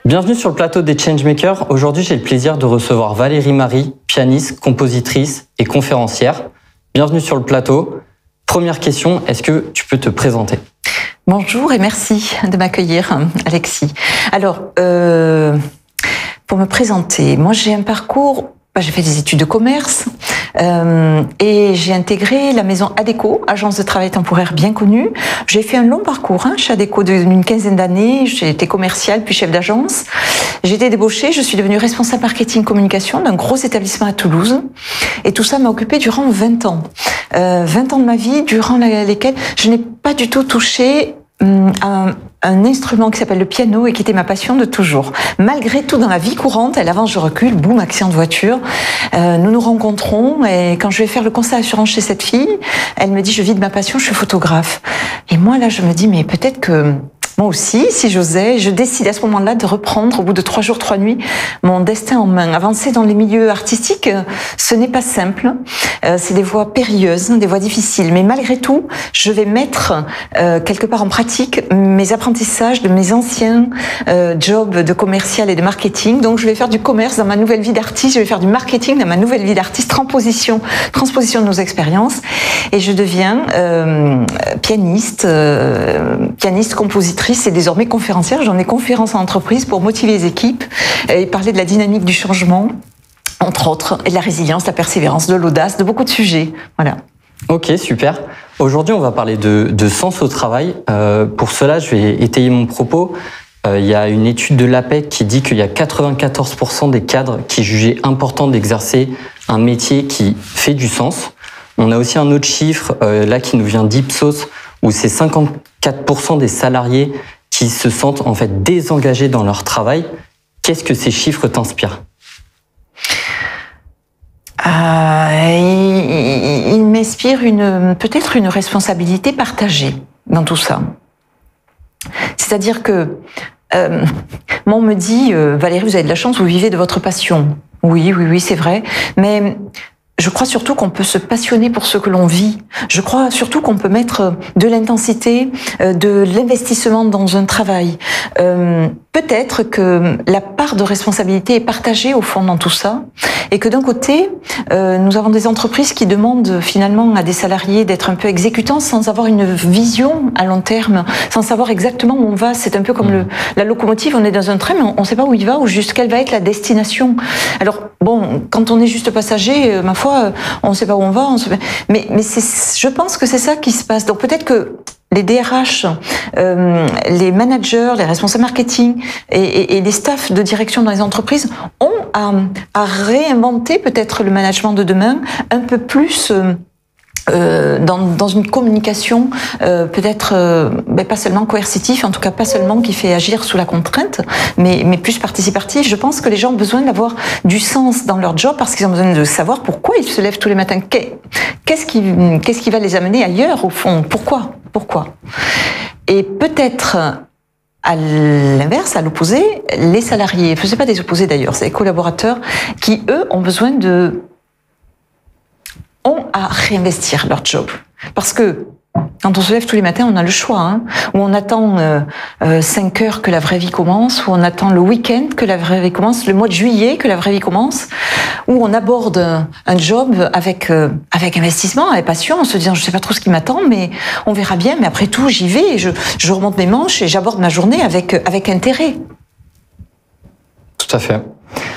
Bienvenue sur le plateau des Changemakers. Aujourd'hui, j'ai le plaisir de recevoir Valérie Marie, pianiste, compositrice et conférencière. Bienvenue sur le plateau. Première question, est-ce que tu peux te présenter ? Bonjour et merci de m'accueillir, Alexis. Alors, pour me présenter, moi j'ai un parcours, j'ai fait des études de commerce et j'ai intégré la maison Adecco, agence de travail temporaire bien connue. J'ai fait un long parcours chez Adecco d'une quinzaine d'années. J'ai été commerciale puis chef d'agence. J'ai été débauchée, je suis devenue responsable marketing communication d'un gros établissement à Toulouse. Et tout ça m'a occupée durant 20 ans. 20 ans de ma vie durant lesquels je n'ai pas du tout touché un instrument qui s'appelle le piano et qui était ma passion de toujours. Malgré tout, dans la vie courante, elle avance, je recule, boum, accident de voiture. Nous nous rencontrons et quand je vais faire le conseil d'assurance chez cette fille, elle me dit, je vis de ma passion, je suis photographe. Et moi, là, je me dis, mais peut-être que moi aussi, si j'osais, je décide à ce moment-là de reprendre, au bout de 3 jours, 3 nuits, mon destin en main. Avancer dans les milieux artistiques, ce n'est pas simple. C'est des voies périlleuses, des voies difficiles. Mais malgré tout, je vais mettre quelque part en pratique mes apprentissages de mes anciens jobs de commercial et de marketing. Donc, je vais faire du commerce dans ma nouvelle vie d'artiste. Je vais faire du marketing dans ma nouvelle vie d'artiste. Transposition de nos expériences. Et je deviens pianiste, compositrice et désormais conférencière. J'en ai conférence en entreprise pour motiver les équipes et parler de la dynamique du changement, entre autres, et de la résilience, de la persévérance, de l'audace, de beaucoup de sujets. Voilà. Ok, super. Aujourd'hui, on va parler de sens au travail. Pour cela, je vais étayer mon propos. Il y a une étude de l'APEC qui dit qu'il y a 94% des cadres qui jugeaient important d'exercer un métier qui fait du sens. On a aussi un autre chiffre là qui nous vient d'Ipsos, où c'est 54% des salariés qui se sentent en fait désengagés dans leur travail. Qu'est-ce que ces chiffres t'inspirent ? Il m'inspire peut-être une responsabilité partagée dans tout ça. C'est-à-dire que moi on me dit Valérie, vous avez de la chance, vous vivez de votre passion. Oui, c'est vrai, mais je crois surtout qu'on peut se passionner pour ce que l'on vit. Je crois surtout qu'on peut mettre de l'intensité, de l'investissement dans un travail. Peut-être que la part de responsabilité est partagée au fond dans tout ça, et que d'un côté, nous avons des entreprises qui demandent finalement à des salariés d'être un peu exécutants sans avoir une vision à long terme, sans savoir exactement où on va. C'est un peu comme la locomotive, on est dans un train, mais on ne sait pas où il va ou juste quelle va être la destination. Alors bon, quand on est juste passager, ma foi, on ne sait pas où on va, mais je pense que c'est ça qui se passe. Donc peut-être que les DRH, les managers, les responsables marketing et les staffs de direction dans les entreprises ont à réinventer peut-être le management de demain un peu plus dans une communication peut-être pas seulement coercitive, en tout cas pas seulement qui fait agir sous la contrainte, mais plus participative. Je pense que les gens ont besoin d'avoir du sens dans leur job parce qu'ils ont besoin de savoir pourquoi ils se lèvent tous les matins. Qu'est-ce qui va les amener ailleurs au fond ? Pourquoi ? Et peut-être à l'inverse, à l'opposé, les salariés, ce n'est pas des opposés d'ailleurs, c'est les collaborateurs qui, eux, ont à réinvestir leur job. Parce que quand on se lève tous les matins, on a le choix, où on attend 5 heures que la vraie vie commence, où on attend le week-end que la vraie vie commence, le mois de juillet que la vraie vie commence, où on aborde un job avec investissement, avec passion, en se disant je sais pas trop ce qui m'attend, mais on verra bien, mais après tout j'y vais, et je remonte mes manches et j'aborde ma journée avec intérêt. Tout à fait.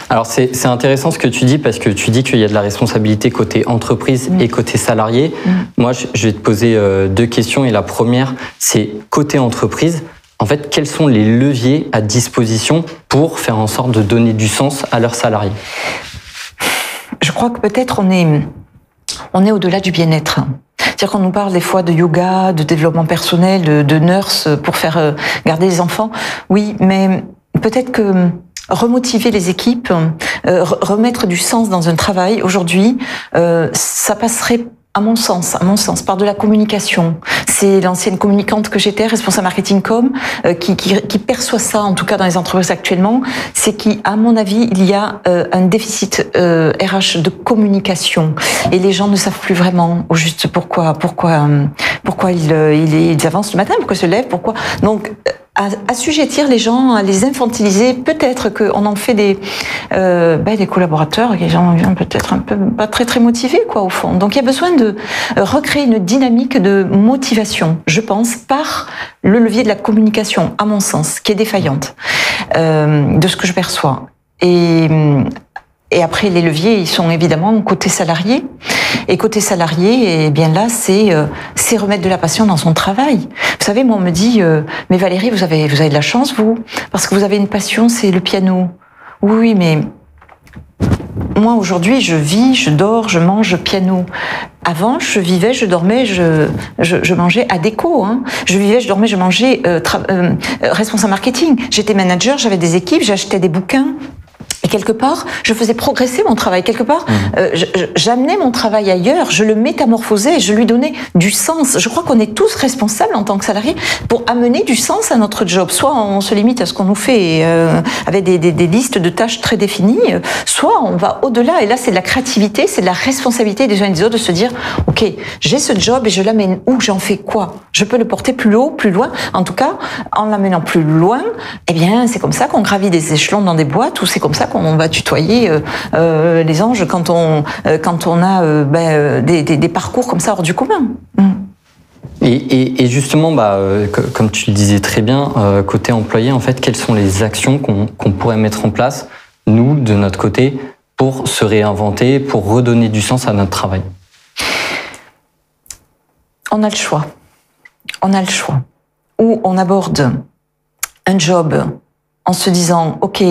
Alors c'est intéressant ce que tu dis parce que tu dis qu'il y a de la responsabilité côté entreprise et côté salarié. Moi, je vais te poser 2 questions et la première, c'est côté entreprise. En fait, quels sont les leviers à disposition pour faire en sorte de donner du sens à leurs salariés ? Je crois que peut-être on est au-delà du bien-être. C'est-à-dire qu'on nous parle des fois de yoga, de développement personnel, de nurse pour faire garder les enfants. Oui, mais peut-être que remotiver les équipes, remettre du sens dans un travail, aujourd'hui, ça passerait à mon sens, par de la communication. C'est l'ancienne communicante que j'étais, responsable marketing com, qui perçoit ça, en tout cas dans les entreprises actuellement, c'est qu'à mon avis, il y a un déficit RH de communication. Et les gens ne savent plus vraiment au juste pourquoi ils avancent le matin, pourquoi ils se lèvent, pourquoi. Donc, assujettir les gens, à les infantiliser. Peut-être qu'on en fait des collaborateurs qui sont peut-être un peu pas très très motivés, quoi, au fond. Donc il y a besoin de recréer une dynamique de motivation, je pense, par le levier de la communication, à mon sens, qui est défaillante, de ce que je perçois. Et après, les leviers, ils sont évidemment côté salarié. Et côté salarié, eh bien là, c'est remettre de la passion dans son travail. Vous savez, moi, on me dit, mais Valérie, vous avez de la chance, vous, parce que vous avez une passion, c'est le piano. Oui, mais moi, aujourd'hui, je vis, je dors, je mange piano. Avant, je vivais, je dormais, je mangeais à déco. Hein. Je vivais, je dormais, je mangeais responsable marketing. J'étais manager, j'avais des équipes, j'achetais des bouquins. Et quelque part, je faisais progresser mon travail. Quelque part, j'amenais mon travail ailleurs, je le métamorphosais, je lui donnais du sens. Je crois qu'on est tous responsables en tant que salariés pour amener du sens à notre job. Soit on se limite à ce qu'on nous fait avec des listes de tâches très définies, soit on va au-delà. Et là, c'est de la créativité, c'est de la responsabilité des uns et des autres de se dire, ok, j'ai ce job et je l'amène où, j'en fais quoi? Je peux le porter plus haut, plus loin. En tout cas, en l'amenant plus loin, eh bien, c'est comme ça qu'on gravit des échelons dans des boîtes, ou c'est comme ça qu'on va tutoyer les anges quand on a des parcours comme ça hors du commun. Et justement, comme tu le disais très bien, côté employé, en fait, quelles sont les actions qu'on pourrait mettre en place, nous, de notre côté, pour se réinventer, pour redonner du sens à notre travail? On a le choix. On a le choix. Ou on aborde un job en se disant, ok,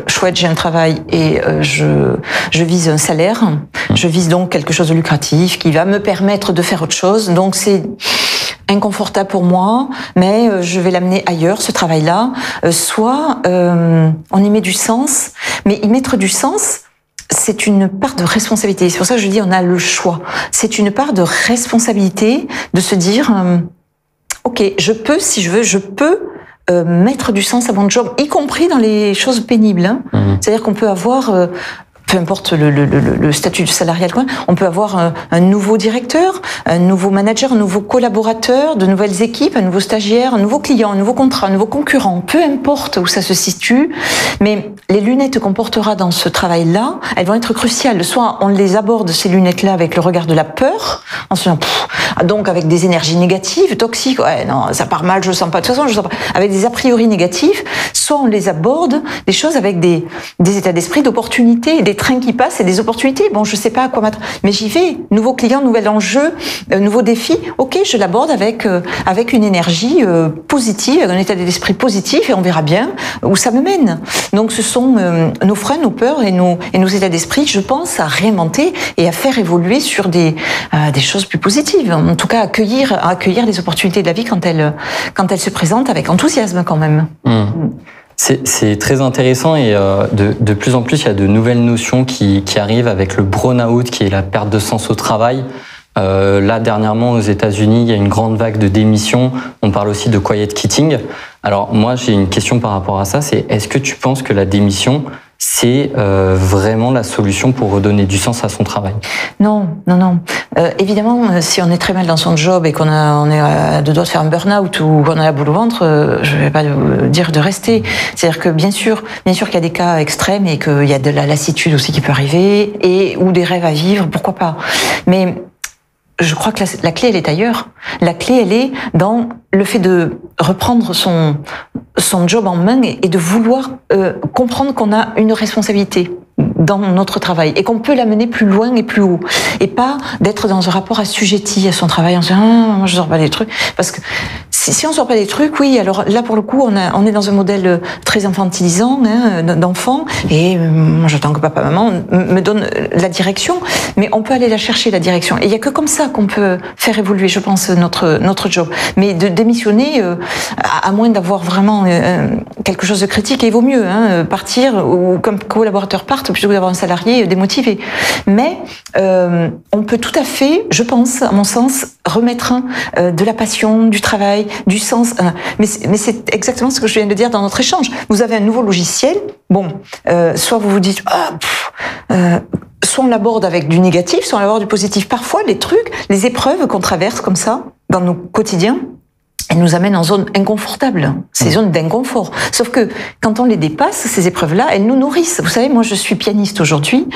chouette, j'ai un travail et je vise un salaire, je vise donc quelque chose de lucratif qui va me permettre de faire autre chose. Donc c'est inconfortable pour moi, mais je vais l'amener ailleurs, ce travail-là. Soit on y met du sens, mais y mettre du sens, c'est une part de responsabilité. C'est pour ça que je dis, on a le choix. C'est une part de responsabilité de se dire, ok, je peux, si je veux, je peux mettre du sens à mon job, y compris dans les choses pénibles. Hein. C'est-à-dire qu'on peut avoir, peu importe le statut salarial, on peut avoir un nouveau directeur, un nouveau manager, un nouveau collaborateur, de nouvelles équipes, un nouveau stagiaire, un nouveau client, un nouveau contrat, un nouveau concurrent, peu importe où ça se situe, mais les lunettes qu'on portera dans ce travail-là, elles vont être cruciales. Soit on les aborde, ces lunettes-là, avec le regard de la peur, en se disant, donc avec des énergies négatives, toxiques, ouais, non, ça part mal, je sens pas, de toute façon, je sens pas, avec des a priori négatifs, soit on les aborde, des choses avec des états d'esprit d'opportunité, des trains qui passent et des opportunités. Bon, je sais pas à quoi m'attendre, mais j'y vais. Nouveau client, nouvel enjeu, nouveau défi. Ok, je l'aborde avec une énergie positive, avec un état d'esprit positif, et on verra bien où ça me mène. Donc, ce sont nos freins, nos peurs et nos états d'esprit, je pense, à réinventer et à faire évoluer sur des choses plus positives. En tout cas, accueillir les opportunités de la vie quand elles se présentent avec enthousiasme quand même. C'est très intéressant et de plus en plus, il y a de nouvelles notions qui arrivent avec le burn-out, qui est la perte de sens au travail. Là, dernièrement, aux États-Unis, il y a une grande vague de démissions. On parle aussi de quiet quitting. Alors, moi, j'ai une question par rapport à ça. C'est, est-ce que tu penses que la démission, c'est vraiment la solution pour redonner du sens à son travail? Non. Évidemment, si on est très mal dans son job et on est à deux doigts de faire un burn-out ou qu'on a la boule au ventre, je vais pas dire de rester. C'est-à-dire que bien sûr qu'il y a des cas extrêmes et qu'il y a de la lassitude aussi qui peut arriver ou des rêves à vivre, pourquoi pas. Mais je crois que la clé, elle est ailleurs. La clé, elle est dans le fait de reprendre son job en main et de vouloir comprendre qu'on a une responsabilité dans notre travail et qu'on peut l'amener plus loin et plus haut. Et pas d'être dans un rapport assujetti à son travail en se disant « moi je sors pas des trucs ». Parce que si on sort pas des trucs, oui, alors là pour le coup, on est dans un modèle très infantilisant d'enfant et moi j'attends que papa, maman me donne la direction, mais on peut aller la chercher, la direction. Et il y a que comme ça qu'on peut faire évoluer, je pense, notre job. Mais de démissionner, à moins d'avoir vraiment quelque chose de critique, et il vaut mieux partir ou comme collaborateur parte plutôt que d'avoir un salarié démotivé. Mais on peut tout à fait, je pense, à mon sens, remettre de la passion, du travail, du sens. Mais c'est exactement ce que je viens de dire dans notre échange. Vous avez un nouveau logiciel, soit vous vous dites soit on l'aborde avec du négatif, soit on l'aborde du positif. Parfois, les trucs, les épreuves qu'on traverse comme ça, dans nos quotidiens, elles nous amènent en zone inconfortable, ces zones d'inconfort. Sauf que quand on les dépasse, ces épreuves-là, elles nous nourrissent. Vous savez, moi je suis pianiste aujourd'hui,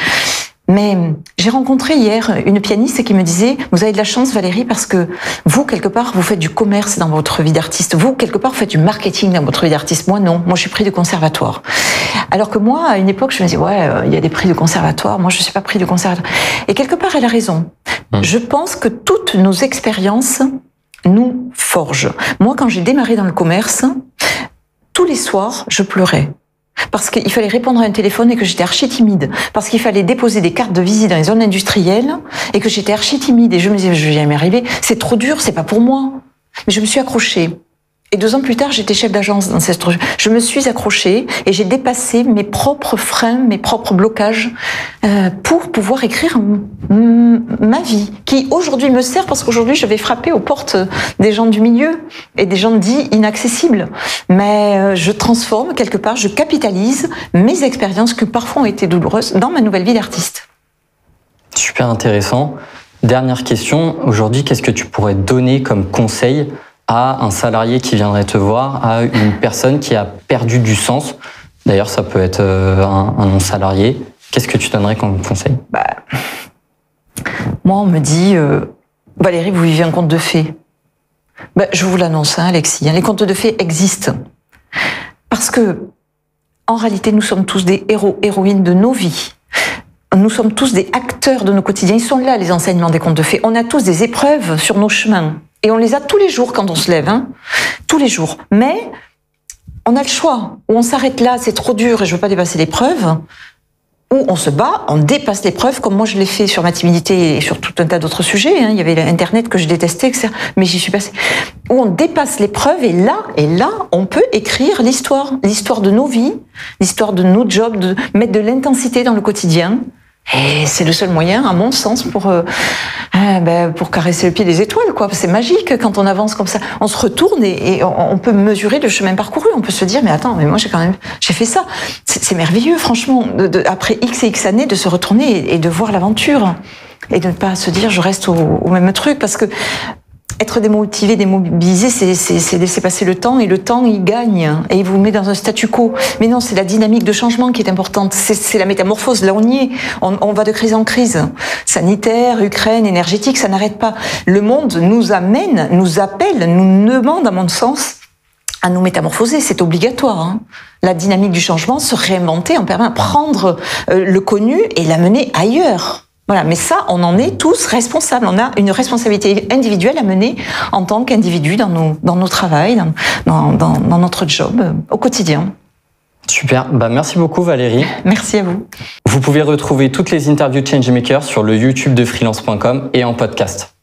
mais j'ai rencontré hier une pianiste qui me disait « Vous avez de la chance Valérie parce que vous, quelque part, vous faites du commerce dans votre vie d'artiste. Vous, quelque part, vous faites du marketing dans votre vie d'artiste. Moi, non. Moi, je suis prix de conservatoire. » Alors que moi, à une époque, je me disais « Ouais, il y a des prix de conservatoire. Moi, je ne suis pas prix de conservatoire. » Et quelque part, elle a raison. Je pense que toutes nos expériences nous forgent. Moi, quand j'ai démarré dans le commerce, tous les soirs, je pleurais. Parce qu'il fallait répondre à un téléphone et que j'étais archi timide. Parce qu'il fallait déposer des cartes de visite dans les zones industrielles et que j'étais archi timide. Et je me disais, je vais jamais y arriver. C'est trop dur, c'est pas pour moi. Mais je me suis accrochée. Et 2 ans plus tard, j'étais chef d'agence dans cette structure. Je me suis accrochée et j'ai dépassé mes propres freins, mes propres blocages pour pouvoir écrire ma vie, qui aujourd'hui me sert parce qu'aujourd'hui, je vais frapper aux portes des gens du milieu et des gens dits inaccessibles. Mais je transforme quelque part, je capitalise mes expériences qui parfois ont été douloureuses dans ma nouvelle vie d'artiste. Super intéressant. Dernière question. Aujourd'hui, qu'est-ce que tu pourrais donner comme conseil à un salarié qui viendrait te voir, à une personne qui a perdu du sens? D'ailleurs, ça peut être un non-salarié. Qu'est-ce que tu donnerais comme conseil? Moi, on me dit, Valérie, vous vivez un conte de fées. Je vous l'annonce, Alexis, les contes de fées existent. Parce que, en réalité, nous sommes tous des héros, héroïnes de nos vies. Nous sommes tous des acteurs de nos quotidiens. Ils sont là, les enseignements des contes de fées. On a tous des épreuves sur nos chemins. Et on les a tous les jours quand on se lève, tous les jours. Mais on a le choix. Ou on s'arrête là, c'est trop dur et je veux pas dépasser l'épreuve. Ou on se bat, on dépasse l'épreuve, comme moi je l'ai fait sur ma timidité et sur tout un tas d'autres sujets. Il y avait Internet que je détestais, etc. Mais j'y suis passée. Où on dépasse l'épreuve et là, on peut écrire l'histoire. L'histoire de nos vies, l'histoire de nos jobs, de mettre de l'intensité dans le quotidien. Et c'est le seul moyen, à mon sens, pour caresser le pied des étoiles, quoi. C'est magique quand on avance comme ça. On se retourne et on peut mesurer le chemin parcouru. On peut se dire, mais attends, mais moi j'ai fait ça. C'est merveilleux, franchement, après X et X années, de se retourner et de voir l'aventure. Et de ne pas se dire, je reste au même truc, parce que être démotivé, démobilisé, c'est laisser passer le temps, et le temps, il gagne, et il vous met dans un statu quo. Mais non, c'est la dynamique de changement qui est importante, c'est la métamorphose, là on y est, on va de crise en crise. Sanitaire, Ukraine, énergétique, ça n'arrête pas. Le monde nous amène, nous appelle, nous demande, à mon sens, à nous métamorphoser, c'est obligatoire. La dynamique du changement, se réinventer, en permanence, prendre le connu et l'amener ailleurs. Voilà, mais ça, on en est tous responsables. On a une responsabilité individuelle à mener en tant qu'individu dans nos travails, dans notre job, au quotidien. Super, merci beaucoup Valérie. Merci à vous. Vous pouvez retrouver toutes les interviews de Changemakers sur le YouTube de freelance.com et en podcast.